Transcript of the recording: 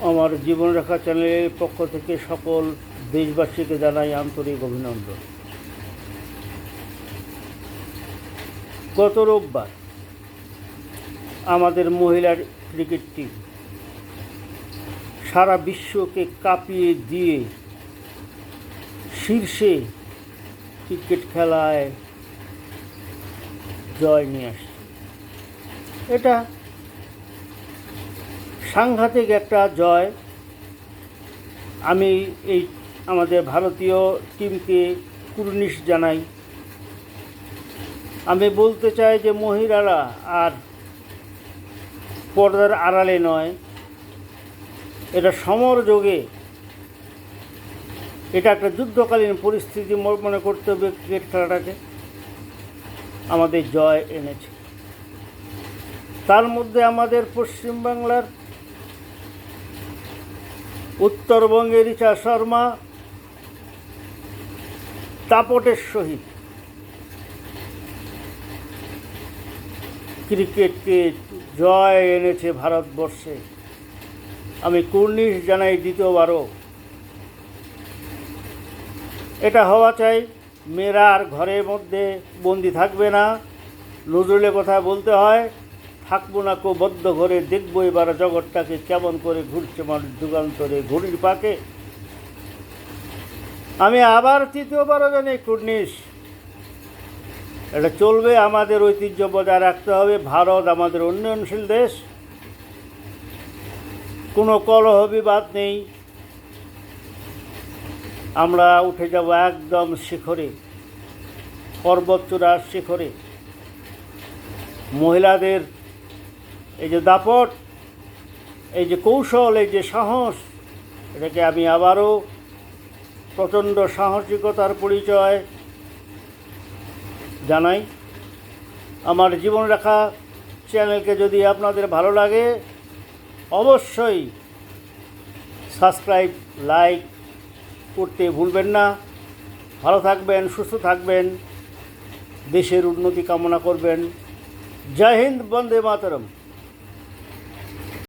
আমার জীবনরেখা চ্যানেলের পক্ষ থেকে সকল দেশবাসীকে জানাই আন্তরিক অভিনন্দন। গত রোববার আমাদের মহিলার ক্রিকেট টিম সারা বিশ্বকে কাঁপিয়ে দিয়ে শীর্ষে ক্রিকেট খেলায় জয় নিয়ে আসছে। এটা সাংঘাতিক একটা জয়। আমি এই আমাদের ভারতীয় টিমকে কুর্নিশ জানাই। আমি বলতে চাই যে মহিলারা আর পর্দার আড়ালে নয়, এটা সমর যোগে, এটা একটা যুদ্ধকালীন পরিস্থিতি মনে করতে হবে। ক্রিকেট খেলাটাকে আমাদের জয় এনেছে। তার মধ্যে আমাদের পশ্চিমবাংলার উত্তরবঙ্গের রিচা শর্মা দাপটের সহিত ক্রিকেটকে জয় এনেছে ভারতবর্ষে। আমি কুর্নিশ জানাই দ্বিতীয়বারও। এটা হওয়া চাই। মেয়েরা আর ঘরের মধ্যে বন্দি থাকবে না। নজরুলের কথা বলতে হয়, থাকবো না কো বদ্ধ ঘরে, দেখবো এবার জগৎটাকে কেমন করে ঘুরছে মানুষ যুগান্তরে ঘড়ির পাকে। আমি আবার তৃতীয়বারও জানি কুর্নিশ, এটা চলবে। আমাদের ঐতিহ্য বজায় রাখতে হবে। ভারত আমাদের উন্নয়নশীল দেশ, কোনো কলহ বিবাদ নেই। আমরা উঠে যাব একদম শিখরে, পর্বতচূড়ার শিখরে। মহিলাদের এই যে দাপট, এই যে কৌশল, এই যে সাহস, এটাকে আমি আবারও প্রচণ্ড সাহসিকতার পরিচয় জানাই। আমার জীবনরেখা চ্যানেলকে যদি আপনাদের ভালো লাগে অবশ্যই সাবস্ক্রাইব, লাইক করতে ভুলবেন না। ভালো থাকবেন, সুস্থ থাকবেন, দেশের উন্নতি কামনা করবেন। জয় হিন্দ, বন্দে মাতরম।